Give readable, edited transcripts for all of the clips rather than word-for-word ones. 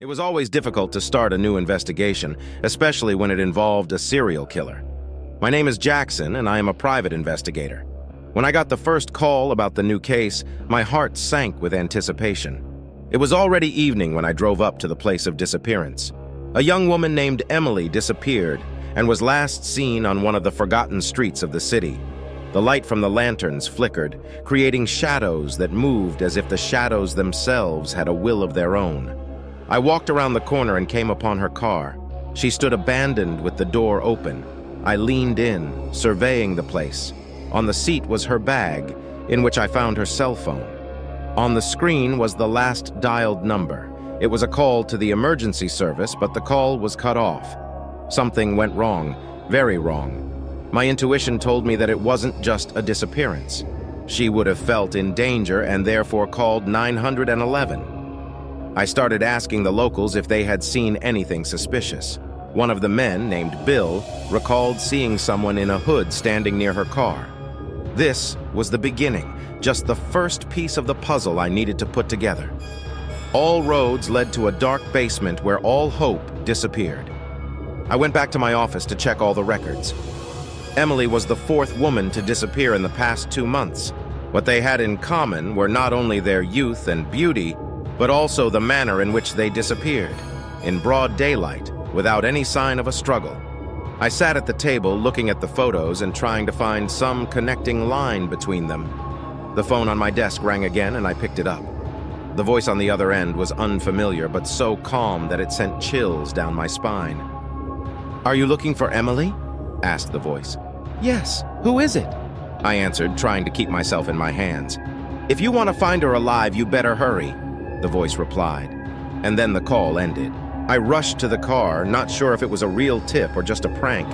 It was always difficult to start a new investigation, especially when it involved a serial killer. My name is Jackson, and I am a private investigator. When I got the first call about the new case, my heart sank with anticipation. It was already evening when I drove up to the place of disappearance. A young woman named Emily disappeared and was last seen on one of the forgotten streets of the city. The light from the lanterns flickered, creating shadows that moved as if the shadows themselves had a will of their own. I walked around the corner and came upon her car. She stood abandoned with the door open. I leaned in, surveying the place. On the seat was her bag, in which I found her cell phone. On the screen was the last dialed number. It was a call to the emergency service, but the call was cut off. Something went wrong, very wrong. My intuition told me that it wasn't just a disappearance. She would have felt in danger and therefore called 911. I started asking the locals if they had seen anything suspicious. One of the men, named Bill, recalled seeing someone in a hood standing near her car. This was the beginning, just the first piece of the puzzle I needed to put together. All roads led to a dark basement where all hope disappeared. I went back to my office to check all the records. Emily was the fourth woman to disappear in the past 2 months. What they had in common were not only their youth and beauty, but also the manner in which they disappeared, in broad daylight, without any sign of a struggle. I sat at the table looking at the photos and trying to find some connecting line between them. The phone on my desk rang again and I picked it up. The voice on the other end was unfamiliar, but so calm that it sent chills down my spine. "Are you looking for Emily?" asked the voice. "Yes, who is it?" I answered, trying to keep myself in my hands. "If you want to find her alive, you better hurry," the voice replied. And then the call ended. I rushed to the car, not sure if it was a real tip or just a prank,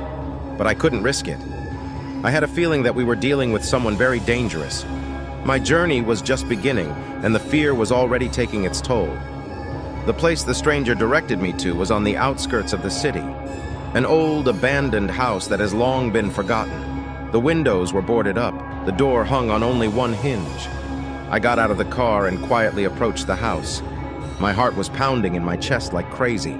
but I couldn't risk it. I had a feeling that we were dealing with someone very dangerous. My journey was just beginning, and the fear was already taking its toll. The place the stranger directed me to was on the outskirts of the city, an old, abandoned house that has long been forgotten. The windows were boarded up, the door hung on only one hinge. I got out of the car and quietly approached the house. My heart was pounding in my chest like crazy.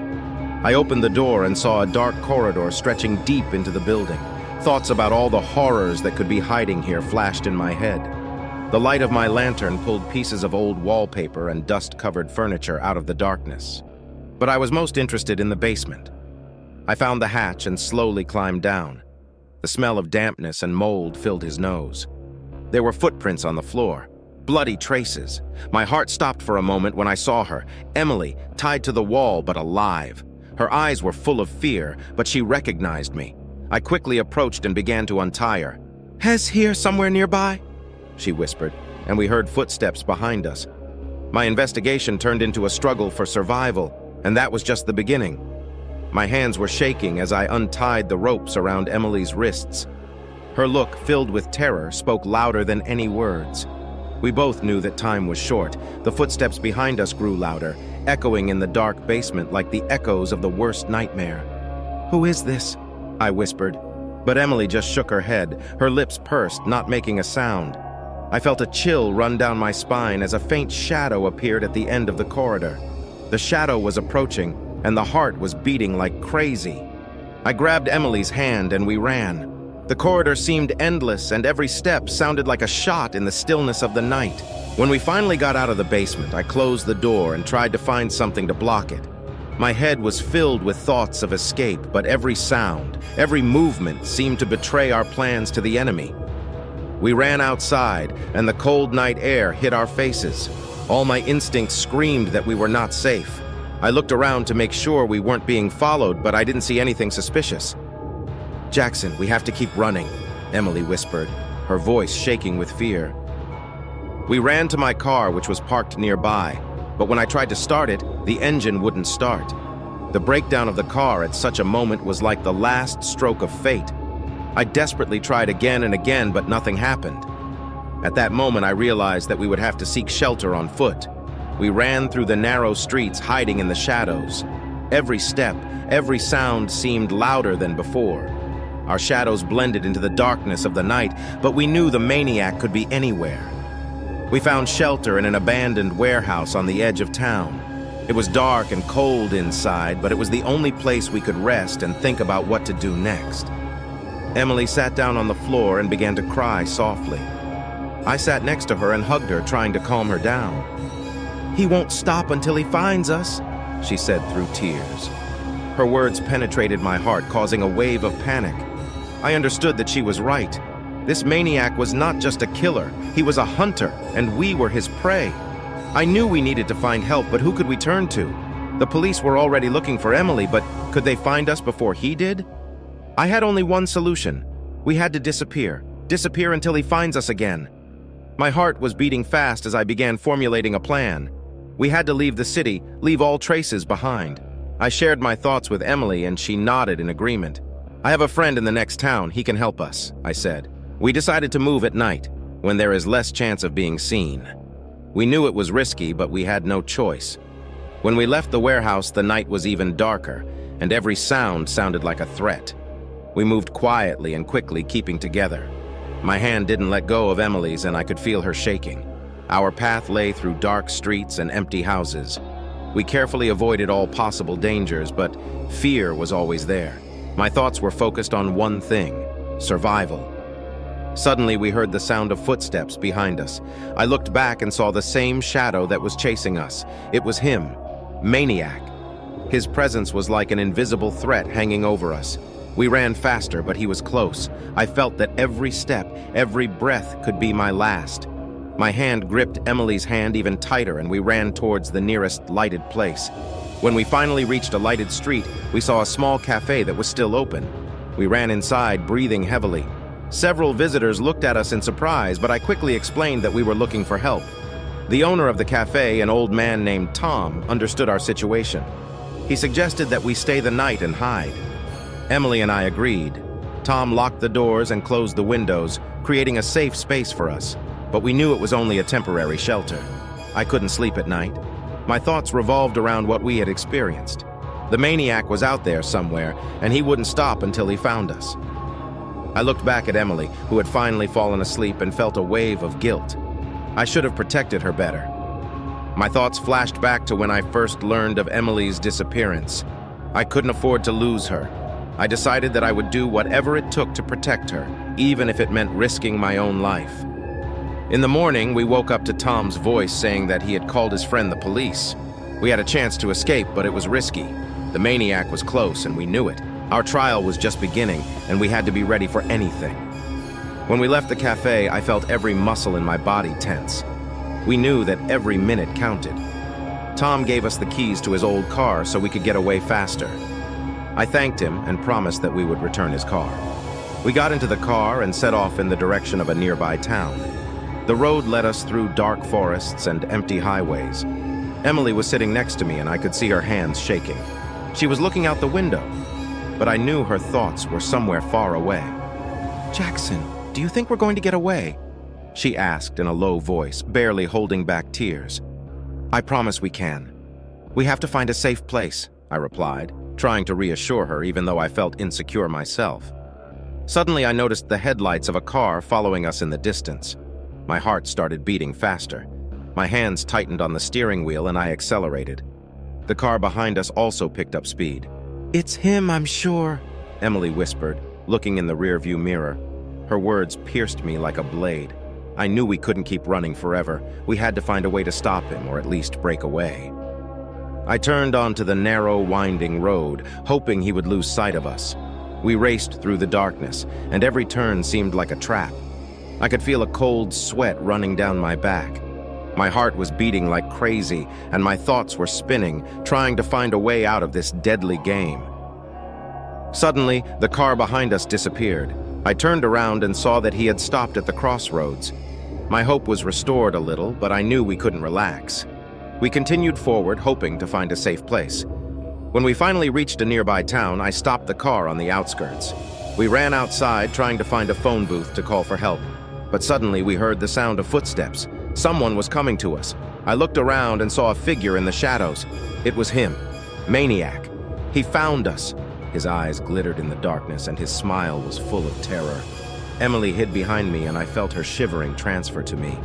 I opened the door and saw a dark corridor stretching deep into the building. Thoughts about all the horrors that could be hiding here flashed in my head. The light of my lantern pulled pieces of old wallpaper and dust-covered furniture out of the darkness. But I was most interested in the basement. I found the hatch and slowly climbed down. The smell of dampness and mold filled his nose. There were footprints on the floor. Bloody traces. My heart stopped for a moment when I saw her, Emily, tied to the wall but alive. Her eyes were full of fear, but she recognized me. I quickly approached and began to untie her. "Has here somewhere nearby?" she whispered, and we heard footsteps behind us. My investigation turned into a struggle for survival, and that was just the beginning. My hands were shaking as I untied the ropes around Emily's wrists. Her look, filled with terror, spoke louder than any words. We both knew that time was short. The footsteps behind us grew louder, echoing in the dark basement like the echoes of the worst nightmare. "Who is this?" I whispered. But Emily just shook her head, her lips pursed, not making a sound. I felt a chill run down my spine as a faint shadow appeared at the end of the corridor. The shadow was approaching, and the heart was beating like crazy. I grabbed Emily's hand and we ran. The corridor seemed endless, and every step sounded like a shot in the stillness of the night. When we finally got out of the basement, I closed the door and tried to find something to block it. My head was filled with thoughts of escape, but every sound, every movement seemed to betray our plans to the enemy. We ran outside, and the cold night air hit our faces. All my instincts screamed that we were not safe. I looked around to make sure we weren't being followed, but I didn't see anything suspicious. "Jackson, we have to keep running," Emily whispered, her voice shaking with fear. We ran to my car, which was parked nearby, but when I tried to start it, the engine wouldn't start. The breakdown of the car at such a moment was like the last stroke of fate. I desperately tried again and again, but nothing happened. At that moment, I realized that we would have to seek shelter on foot. We ran through the narrow streets, hiding in the shadows. Every step, every sound seemed louder than before. Our shadows blended into the darkness of the night, but we knew the maniac could be anywhere. We found shelter in an abandoned warehouse on the edge of town. It was dark and cold inside, but it was the only place we could rest and think about what to do next. Emily sat down on the floor and began to cry softly. I sat next to her and hugged her, trying to calm her down. "He won't stop until he finds us," she said through tears. Her words penetrated my heart, causing a wave of panic. I understood that she was right. This maniac was not just a killer, he was a hunter, and we were his prey. I knew we needed to find help, but who could we turn to? The police were already looking for Emily, but could they find us before he did? I had only one solution. We had to disappear until he finds us again. My heart was beating fast as I began formulating a plan. We had to leave the city, leave all traces behind. I shared my thoughts with Emily, and she nodded in agreement. "I have a friend in the next town. He can help us," I said. We decided to move at night, when there is less chance of being seen. We knew it was risky, but we had no choice. When we left the warehouse, the night was even darker, and every sound sounded like a threat. We moved quietly and quickly, keeping together. My hand didn't let go of Emily's, and I could feel her shaking. Our path lay through dark streets and empty houses. We carefully avoided all possible dangers, but fear was always there. My thoughts were focused on one thing: survival. Suddenly, we heard the sound of footsteps behind us. I looked back and saw the same shadow that was chasing us. It was him, Maniac. His presence was like an invisible threat hanging over us. We ran faster, but he was close. I felt that every step, every breath could be my last. My hand gripped Emily's hand even tighter, and we ran towards the nearest lighted place. When we finally reached a lighted street, we saw a small cafe that was still open. We ran inside, breathing heavily. Several visitors looked at us in surprise, but I quickly explained that we were looking for help. The owner of the cafe, an old man named Tom, understood our situation. He suggested that we stay the night and hide. Emily and I agreed. Tom locked the doors and closed the windows, creating a safe space for us, but we knew it was only a temporary shelter. I couldn't sleep at night. My thoughts revolved around what we had experienced. The maniac was out there somewhere, and he wouldn't stop until he found us. I looked back at Emily, who had finally fallen asleep, and felt a wave of guilt. I should have protected her better. My thoughts flashed back to when I first learned of Emily's disappearance. I couldn't afford to lose her. I decided that I would do whatever it took to protect her, even if it meant risking my own life. In the morning, we woke up to Tom's voice saying that he had called his friend the police. We had a chance to escape, but it was risky. The maniac was close, and we knew it. Our trial was just beginning, and we had to be ready for anything. When we left the cafe, I felt every muscle in my body tense. We knew that every minute counted. Tom gave us the keys to his old car so we could get away faster. I thanked him and promised that we would return his car. We got into the car and set off in the direction of a nearby town. The road led us through dark forests and empty highways. Emily was sitting next to me, and I could see her hands shaking. She was looking out the window, but I knew her thoughts were somewhere far away. "Jackson, do you think we're going to get away?" she asked in a low voice, barely holding back tears. "I promise we can. We have to find a safe place," I replied, trying to reassure her even though I felt insecure myself. Suddenly, I noticed the headlights of a car following us in the distance. My heart started beating faster. My hands tightened on the steering wheel, and I accelerated. The car behind us also picked up speed. "It's him, I'm sure," Emily whispered, looking in the rearview mirror. Her words pierced me like a blade. I knew we couldn't keep running forever. We had to find a way to stop him, or at least break away. I turned onto the narrow, winding road, hoping he would lose sight of us. We raced through the darkness, and every turn seemed like a trap. I could feel a cold sweat running down my back. My heart was beating like crazy, and my thoughts were spinning, trying to find a way out of this deadly game. Suddenly, the car behind us disappeared. I turned around and saw that he had stopped at the crossroads. My hope was restored a little, but I knew we couldn't relax. We continued forward, hoping to find a safe place. When we finally reached a nearby town, I stopped the car on the outskirts. We ran outside, trying to find a phone booth to call for help. But suddenly, we heard the sound of footsteps. Someone was coming to us. I looked around and saw a figure in the shadows. It was him, Maniac. He found us. His eyes glittered in the darkness, and his smile was full of terror. Emily hid behind me, and I felt her shivering transfer to me.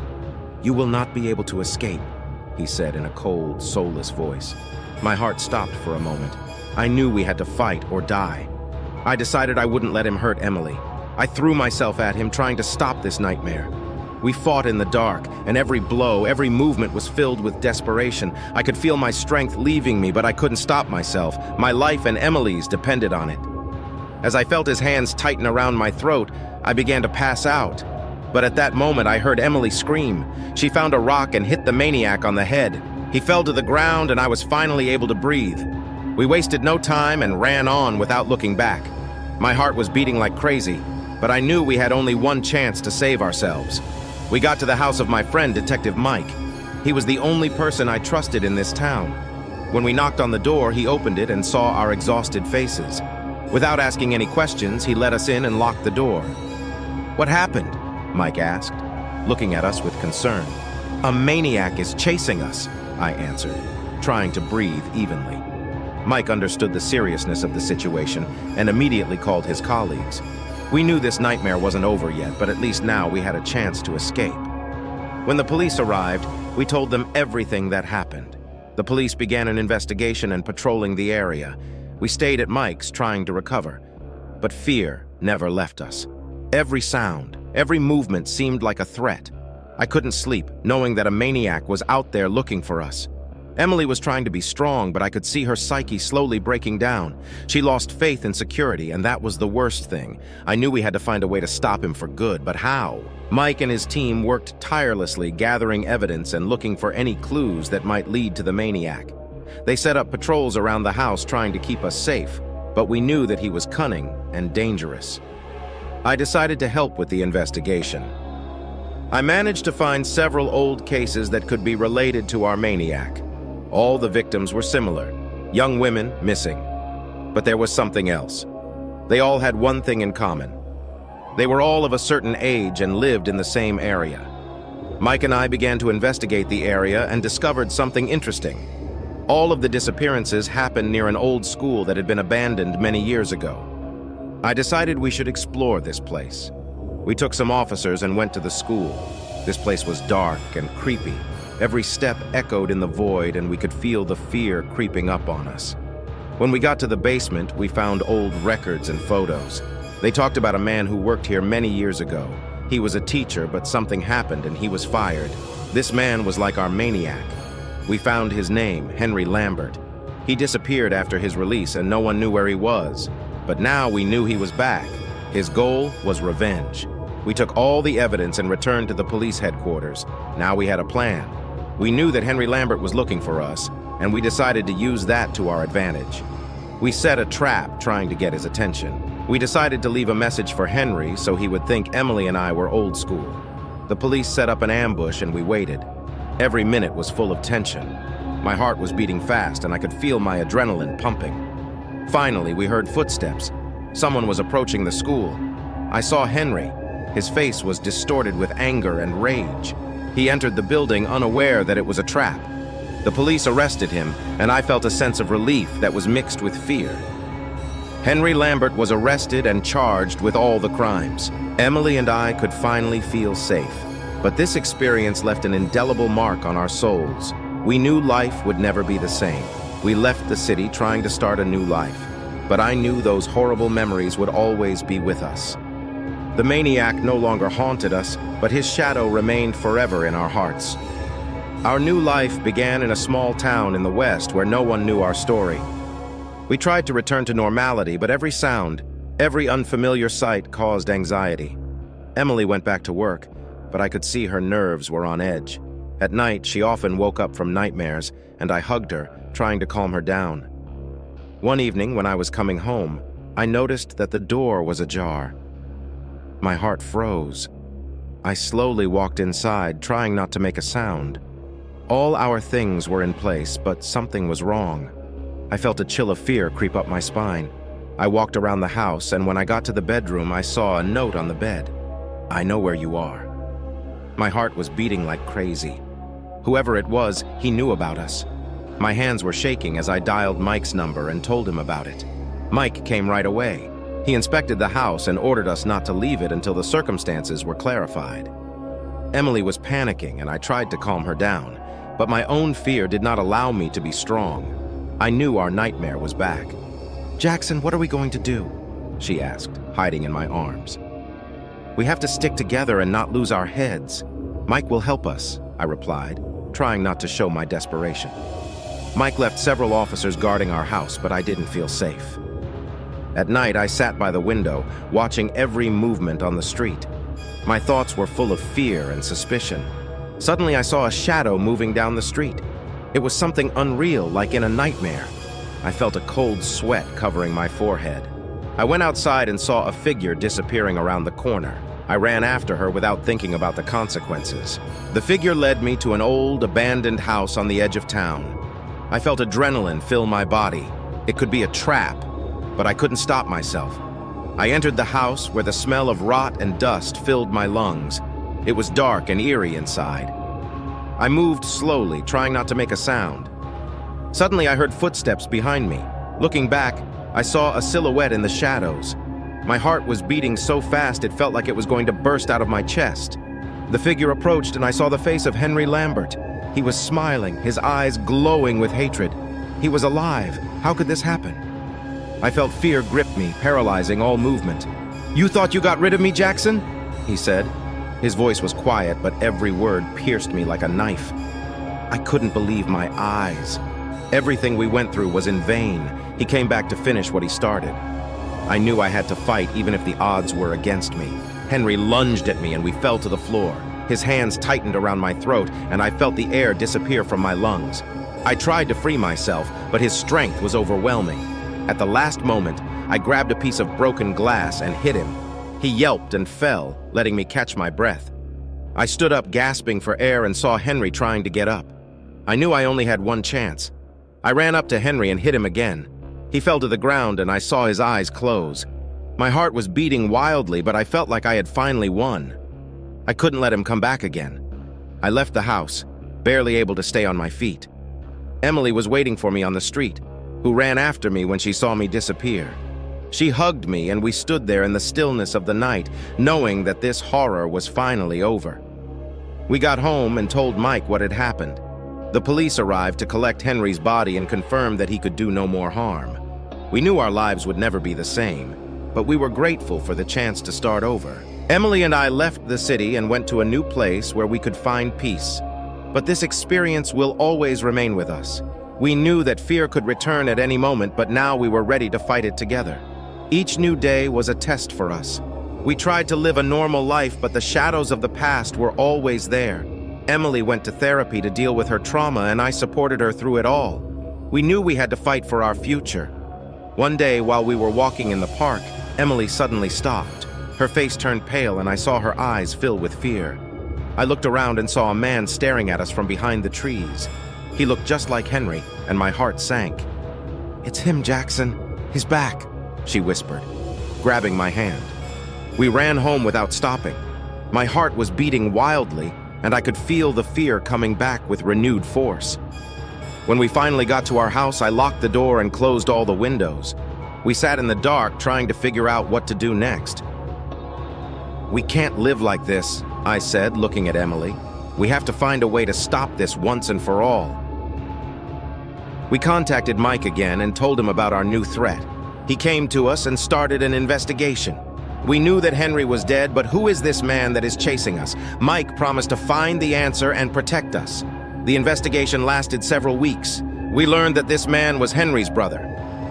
"You will not be able to escape. he said in a cold, soulless voice. My heart stopped for a moment. I knew we had to fight or die. I decided I wouldn't let him hurt Emily. I threw myself at him, trying to stop this nightmare. We fought in the dark, and every blow, every movement was filled with desperation. I could feel my strength leaving me, but I couldn't stop myself. My life and Emily's depended on it. As I felt his hands tighten around my throat, I began to pass out. But at that moment, I heard Emily scream. She found a rock and hit the maniac on the head. He fell to the ground, and I was finally able to breathe. We wasted no time and ran on without looking back. My heart was beating like crazy, but I knew we had only one chance to save ourselves. We got to the house of my friend, Detective Mike. He was the only person I trusted in this town. When we knocked on the door, he opened it and saw our exhausted faces. Without asking any questions, he let us in and locked the door. "What happened?" Mike asked, looking at us with concern. "A maniac is chasing us," I answered, trying to breathe evenly. Mike understood the seriousness of the situation and immediately called his colleagues. We knew this nightmare wasn't over yet, but at least now we had a chance to escape. When the police arrived, we told them everything that happened. The police began an investigation and patrolling the area. We stayed at Mike's trying to recover, but fear never left us. Every sound, every movement seemed like a threat. I couldn't sleep, knowing that a maniac was out there looking for us. Emily was trying to be strong, but I could see her psyche slowly breaking down. She lost faith in security, and that was the worst thing. I knew we had to find a way to stop him for good, but how? Mike and his team worked tirelessly, gathering evidence and looking for any clues that might lead to the maniac. They set up patrols around the house trying to keep us safe, but we knew that he was cunning and dangerous. I decided to help with the investigation. I managed to find several old cases that could be related to our maniac. All the victims were similar, young women missing. But there was something else. They all had one thing in common. They were all of a certain age and lived in the same area. Mike and I began to investigate the area and discovered something interesting. All of the disappearances happened near an old school that had been abandoned many years ago. I decided we should explore this place. We took some officers and went to the school. This place was dark and creepy. Every step echoed in the void, and we could feel the fear creeping up on us. When we got to the basement, we found old records and photos. They talked about a man who worked here many years ago. He was a teacher, but something happened and he was fired. This man was like our maniac. We found his name, Henry Lambert. He disappeared after his release and no one knew where he was. But now we knew he was back. His goal was revenge. We took all the evidence and returned to the police headquarters. Now we had a plan. We knew that Henry Lambert was looking for us, and we decided to use that to our advantage. We set a trap trying to get his attention. We decided to leave a message for Henry so he would think Emily and I were old school. The police set up an ambush and we waited. Every minute was full of tension. My heart was beating fast and I could feel my adrenaline pumping. Finally, we heard footsteps. Someone was approaching the school. I saw Henry. His face was distorted with anger and rage. He entered the building unaware that it was a trap. The police arrested him, and I felt a sense of relief that was mixed with fear. Henry Lambert was arrested and charged with all the crimes. Emily and I could finally feel safe. But this experience left an indelible mark on our souls. We knew life would never be the same. We left the city trying to start a new life. But I knew those horrible memories would always be with us. The maniac no longer haunted us, but his shadow remained forever in our hearts. Our new life began in a small town in the West where no one knew our story. We tried to return to normality, but every sound, every unfamiliar sight caused anxiety. Emily went back to work, but I could see her nerves were on edge. At night, she often woke up from nightmares, and I hugged her, trying to calm her down. One evening, when I was coming home, I noticed that the door was ajar. My heart froze. I slowly walked inside, trying not to make a sound. All our things were in place, but something was wrong. I felt a chill of fear creep up my spine. I walked around the house, and when I got to the bedroom, I saw a note on the bed. "I know where you are." My heart was beating like crazy. Whoever it was, he knew about us. My hands were shaking as I dialed Mike's number and told him about it. Mike came right away. He inspected the house and ordered us not to leave it until the circumstances were clarified. Emily was panicking, and I tried to calm her down, but my own fear did not allow me to be strong. I knew our nightmare was back. "Jackson, what are we going to do?" she asked, hiding in my arms. "We have to stick together and not lose our heads. Mike will help us," I replied, trying not to show my desperation. Mike left several officers guarding our house, but I didn't feel safe. At night, I sat by the window, watching every movement on the street. My thoughts were full of fear and suspicion. Suddenly, I saw a shadow moving down the street. It was something unreal, like in a nightmare. I felt a cold sweat covering my forehead. I went outside and saw a figure disappearing around the corner. I ran after her without thinking about the consequences. The figure led me to an old, abandoned house on the edge of town. I felt adrenaline fill my body. It could be a trap, but I couldn't stop myself. I entered the house where the smell of rot and dust filled my lungs. It was dark and eerie inside. I moved slowly, trying not to make a sound. Suddenly, I heard footsteps behind me. Looking back, I saw a silhouette in the shadows. My heart was beating so fast it felt like it was going to burst out of my chest. The figure approached and I saw the face of Henry Lambert. He was smiling, his eyes glowing with hatred. He was alive. How could this happen? I felt fear grip me, paralyzing all movement. "You thought you got rid of me, Jackson?" he said. His voice was quiet, but every word pierced me like a knife. I couldn't believe my eyes. Everything we went through was in vain. He came back to finish what he started. I knew I had to fight even if the odds were against me. Henry lunged at me and we fell to the floor. His hands tightened around my throat and I felt the air disappear from my lungs. I tried to free myself, but his strength was overwhelming. At the last moment, I grabbed a piece of broken glass and hit him. He yelped and fell, letting me catch my breath. I stood up gasping for air and saw Henry trying to get up. I knew I only had one chance. I ran up to Henry and hit him again. He fell to the ground and I saw his eyes close. My heart was beating wildly, but I felt like I had finally won. I couldn't let him come back again. I left the house, barely able to stay on my feet. Emily was waiting for me on the street, who ran after me when she saw me disappear. She hugged me and we stood there in the stillness of the night, knowing that this horror was finally over. We got home and told Mike what had happened. The police arrived to collect Henry's body and confirm that he could do no more harm. We knew our lives would never be the same, but we were grateful for the chance to start over. Emily and I left the city and went to a new place where we could find peace. But this experience will always remain with us. We knew that fear could return at any moment, but now we were ready to fight it together. Each new day was a test for us. We tried to live a normal life, but the shadows of the past were always there. Emily went to therapy to deal with her trauma, and I supported her through it all. We knew we had to fight for our future. One day, while we were walking in the park, Emily suddenly stopped. Her face turned pale, and I saw her eyes fill with fear. I looked around and saw a man staring at us from behind the trees. He looked just like Henry, and my heart sank. "It's him, Jackson. He's back," she whispered, grabbing my hand. We ran home without stopping. My heart was beating wildly, and I could feel the fear coming back with renewed force. When we finally got to our house, I locked the door and closed all the windows. We sat in the dark trying to figure out what to do next. "We can't live like this," I said, looking at Emily. "We have to find a way to stop this once and for all." We contacted Mike again and told him about our new threat. He came to us and started an investigation. We knew that Henry was dead, but who is this man that is chasing us? Mike promised to find the answer and protect us. The investigation lasted several weeks. We learned that this man was Henry's brother.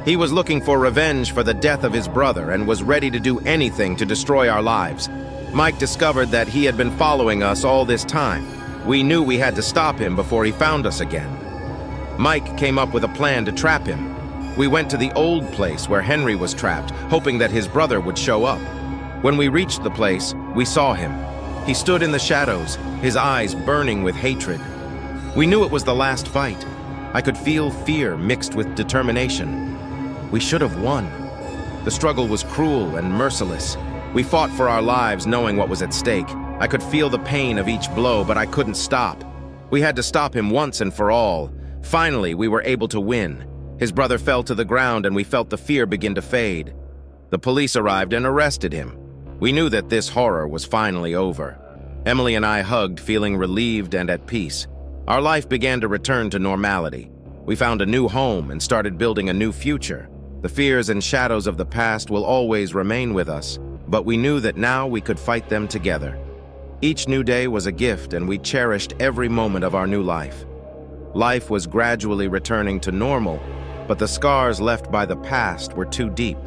He was looking for revenge for the death of his brother and was ready to do anything to destroy our lives. Mike discovered that he had been following us all this time. We knew we had to stop him before he found us again. Mike came up with a plan to trap him. We went to the old place where Henry was trapped, hoping that his brother would show up. When we reached the place, we saw him. He stood in the shadows, his eyes burning with hatred. We knew it was the last fight. I could feel fear mixed with determination. We should have won. The struggle was cruel and merciless. We fought for our lives knowing what was at stake. I could feel the pain of each blow, but I couldn't stop. We had to stop him once and for all. Finally, we were able to win. His brother fell to the ground and we felt the fear begin to fade. The police arrived and arrested him. We knew that this horror was finally over. Emily and I hugged, feeling relieved and at peace. Our life began to return to normality. We found a new home and started building a new future. The fears and shadows of the past will always remain with us, but we knew that now we could fight them together. Each new day was a gift, and we cherished every moment of our new life. Life was gradually returning to normal, but the scars left by the past were too deep.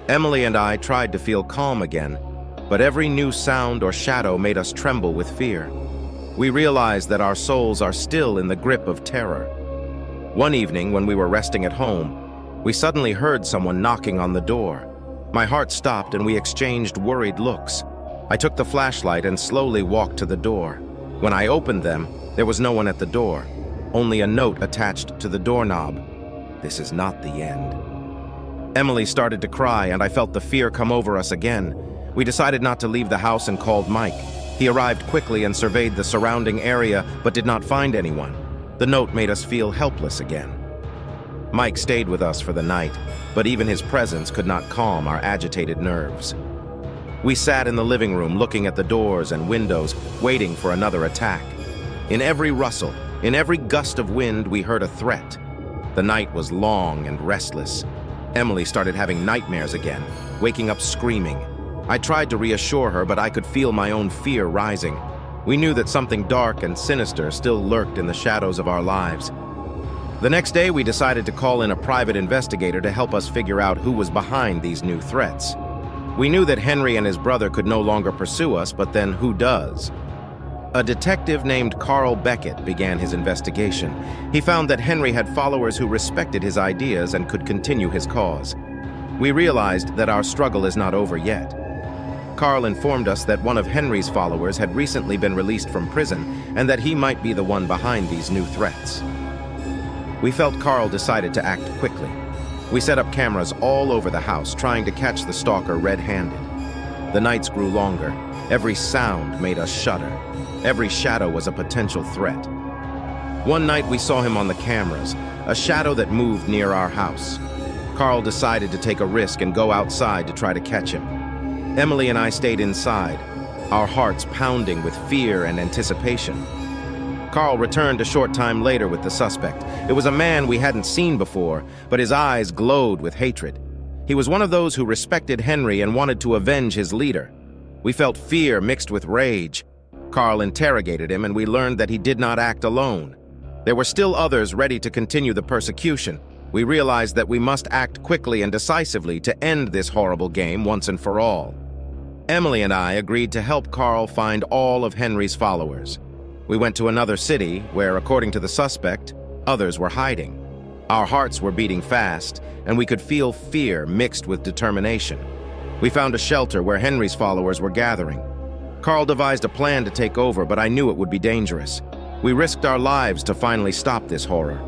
Emily and I tried to feel calm again, but every new sound or shadow made us tremble with fear. We realized that our souls are still in the grip of terror. One evening, when we were resting at home, we suddenly heard someone knocking on the door. My heart stopped and we exchanged worried looks. I took the flashlight and slowly walked to the door. When I opened them, there was no one at the door, only a note attached to the doorknob. This is not the end. Emily started to cry and I felt the fear come over us again. We decided not to leave the house and called Mike. He arrived quickly and surveyed the surrounding area, but did not find anyone. The note made us feel helpless again. Mike stayed with us for the night, but even his presence could not calm our agitated nerves. We sat in the living room looking at the doors and windows, waiting for another attack. In every rustle, in every gust of wind, we heard a threat. The night was long and restless. Emily started having nightmares again, waking up screaming. I tried to reassure her, but I could feel my own fear rising. We knew that something dark and sinister still lurked in the shadows of our lives. The next day, we decided to call in a private investigator to help us figure out who was behind these new threats. We knew that Henry and his brother could no longer pursue us, but then who does? A detective named Carl Beckett began his investigation. He found that Henry had followers who respected his ideas and could continue his cause. We realized that our struggle is not over yet. Carl informed us that one of Henry's followers had recently been released from prison and that he might be the one behind these new threats. We felt Carl decided to act quickly. We set up cameras all over the house, trying to catch the stalker red-handed. The nights grew longer. Every sound made us shudder. Every shadow was a potential threat. One night we saw him on the cameras, a shadow that moved near our house. Carl decided to take a risk and go outside to try to catch him. Emily and I stayed inside, our hearts pounding with fear and anticipation. Carl returned a short time later with the suspect. It was a man we hadn't seen before, but his eyes glowed with hatred. He was one of those who respected Henry and wanted to avenge his leader. We felt fear mixed with rage. Carl interrogated him, and we learned that he did not act alone. There were still others ready to continue the persecution. We realized that we must act quickly and decisively to end this horrible game once and for all. Emily and I agreed to help Carl find all of Henry's followers. We went to another city where, according to the suspect, others were hiding. Our hearts were beating fast, and we could feel fear mixed with determination. We found a shelter where Henry's followers were gathering. Carl devised a plan to take over, but I knew it would be dangerous. We risked our lives to finally stop this horror.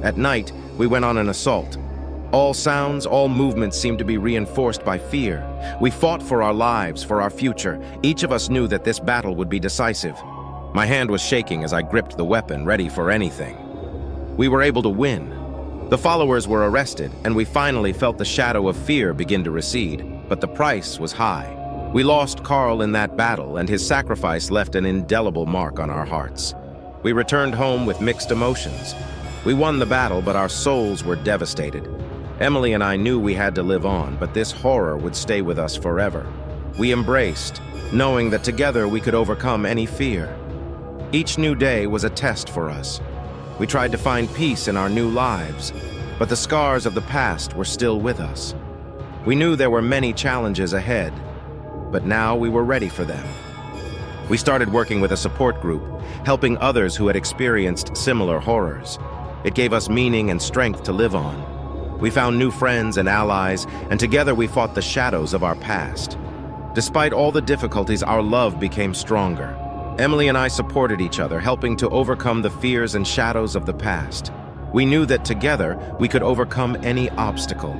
At night, we went on an assault. All sounds, all movements seemed to be reinforced by fear. We fought for our lives, for our future. Each of us knew that this battle would be decisive. My hand was shaking as I gripped the weapon, ready for anything. We were able to win. The followers were arrested, and we finally felt the shadow of fear begin to recede, but the price was high. We lost Carl in that battle, and his sacrifice left an indelible mark on our hearts. We returned home with mixed emotions. We won the battle, but our souls were devastated. Emily and I knew we had to live on, but this horror would stay with us forever. We embraced, knowing that together we could overcome any fear. Each new day was a test for us. We tried to find peace in our new lives, but the scars of the past were still with us. We knew there were many challenges ahead, but now we were ready for them. We started working with a support group, helping others who had experienced similar horrors. It gave us meaning and strength to live on. We found new friends and allies, and together we fought the shadows of our past. Despite all the difficulties, our love became stronger. Emily and I supported each other, helping to overcome the fears and shadows of the past. We knew that together we could overcome any obstacle.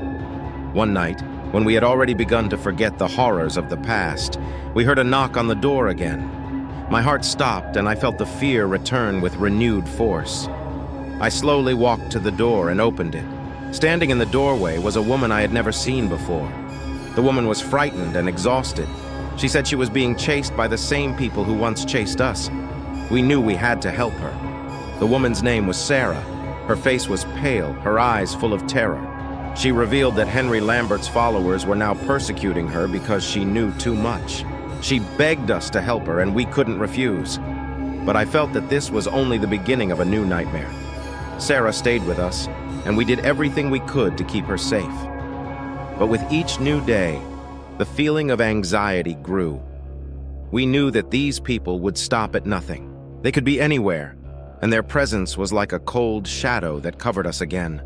One night, when we had already begun to forget the horrors of the past, we heard a knock on the door again. My heart stopped and I felt the fear return with renewed force. I slowly walked to the door and opened it. Standing in the doorway was a woman I had never seen before. The woman was frightened and exhausted. She said she was being chased by the same people who once chased us. We knew we had to help her. The woman's name was Sarah. Her face was pale, her eyes full of terror. She revealed that Henry Lambert's followers were now persecuting her because she knew too much. She begged us to help her, and we couldn't refuse. But I felt that this was only the beginning of a new nightmare. Sarah stayed with us, and we did everything we could to keep her safe. But with each new day, the feeling of anxiety grew. We knew that these people would stop at nothing. They could be anywhere, and their presence was like a cold shadow that covered us again.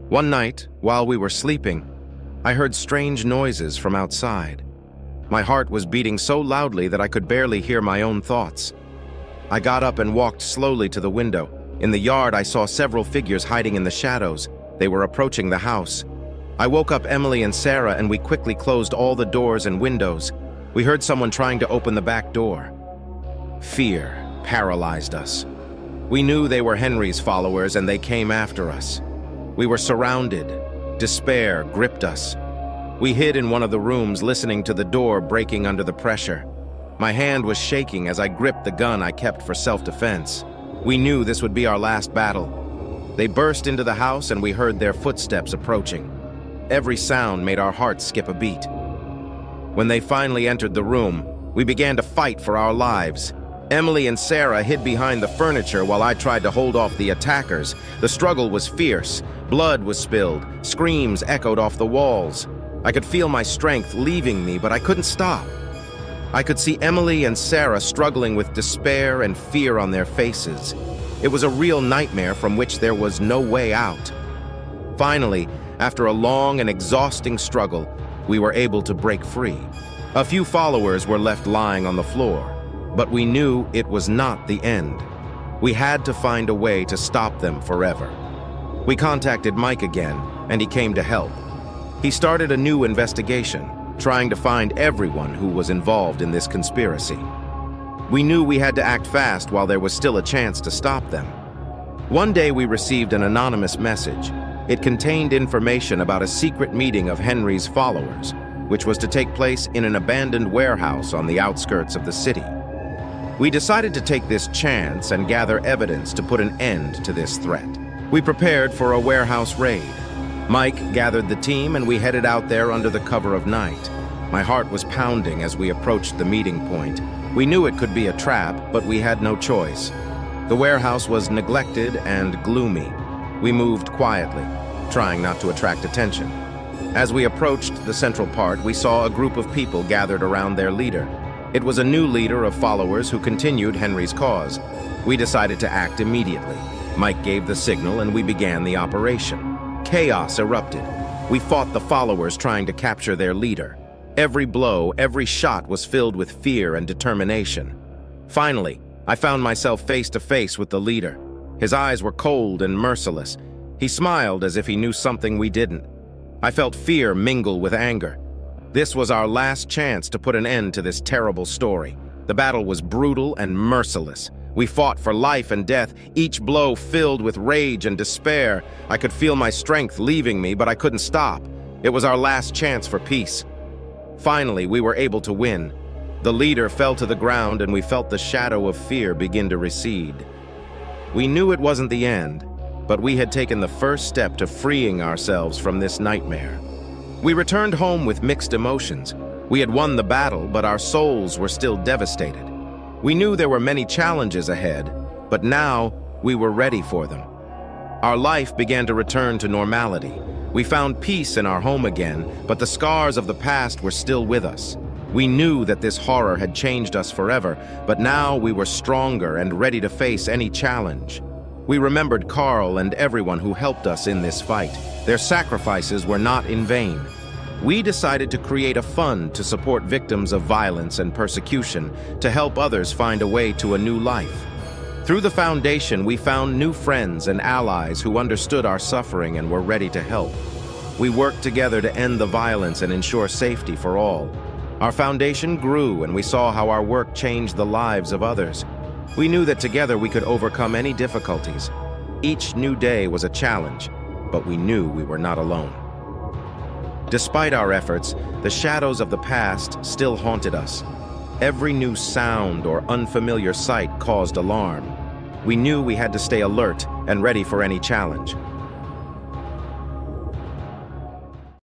One night, while we were sleeping, I heard strange noises from outside. My heart was beating so loudly that I could barely hear my own thoughts. I got up and walked slowly to the window. In the yard, I saw several figures hiding in the shadows. They were approaching the house. I woke up Emily and Sarah, and we quickly closed all the doors and windows. We heard someone trying to open the back door. Fear paralyzed us. We knew they were Henry's followers, and they came after us. We were surrounded. Despair gripped us. We hid in one of the rooms, listening to the door breaking under the pressure. My hand was shaking as I gripped the gun I kept for self-defense. We knew this would be our last battle. They burst into the house, and we heard their footsteps approaching. Every sound made our hearts skip a beat. When they finally entered the room, we began to fight for our lives. Emily and Sarah hid behind the furniture while I tried to hold off the attackers. The struggle was fierce. Blood was spilled. Screams echoed off the walls. I could feel my strength leaving me, but I couldn't stop. I could see Emily and Sarah struggling with despair and fear on their faces. It was a real nightmare from which there was no way out. Finally, after a long and exhausting struggle, we were able to break free. A few followers were left lying on the floor, but we knew it was not the end. We had to find a way to stop them forever. We contacted Mike again, and he came to help. He started a new investigation, trying to find everyone who was involved in this conspiracy. We knew we had to act fast while there was still a chance to stop them. One day we received an anonymous message. It contained information about a secret meeting of Henry's followers, which was to take place in an abandoned warehouse on the outskirts of the city. We decided to take this chance and gather evidence to put an end to this threat. We prepared for a warehouse raid. Mike gathered the team, and we headed out there under the cover of night. My heart was pounding as we approached the meeting point. We knew it could be a trap, but we had no choice. The warehouse was neglected and gloomy. We moved quietly, trying not to attract attention. As we approached the central part, we saw a group of people gathered around their leader. It was a new leader of followers who continued Henry's cause. We decided to act immediately. Mike gave the signal, and we began the operation. Chaos erupted. We fought the followers trying to capture their leader. Every blow, every shot was filled with fear and determination. Finally, I found myself face to face with the leader. His eyes were cold and merciless. He smiled as if he knew something we didn't. I felt fear mingle with anger. This was our last chance to put an end to this terrible story. The battle was brutal and merciless. We fought for life and death, each blow filled with rage and despair. I could feel my strength leaving me, but I couldn't stop. It was our last chance for peace. Finally, we were able to win. The leader fell to the ground, and we felt the shadow of fear begin to recede. We knew it wasn't the end, but we had taken the first step to freeing ourselves from this nightmare. We returned home with mixed emotions. We had won the battle, but our souls were still devastated. We knew there were many challenges ahead, but now we were ready for them. Our life began to return to normality. We found peace in our home again, but the scars of the past were still with us. We knew that this horror had changed us forever, but now we were stronger and ready to face any challenge. We remembered Carl and everyone who helped us in this fight. Their sacrifices were not in vain. We decided to create a fund to support victims of violence and persecution, to help others find a way to a new life. Through the foundation, we found new friends and allies who understood our suffering and were ready to help. We worked together to end the violence and ensure safety for all. Our foundation grew, and we saw how our work changed the lives of others. We knew that together we could overcome any difficulties. Each new day was a challenge, but we knew we were not alone. Despite our efforts, the shadows of the past still haunted us. Every new sound or unfamiliar sight caused alarm. We knew we had to stay alert and ready for any challenge.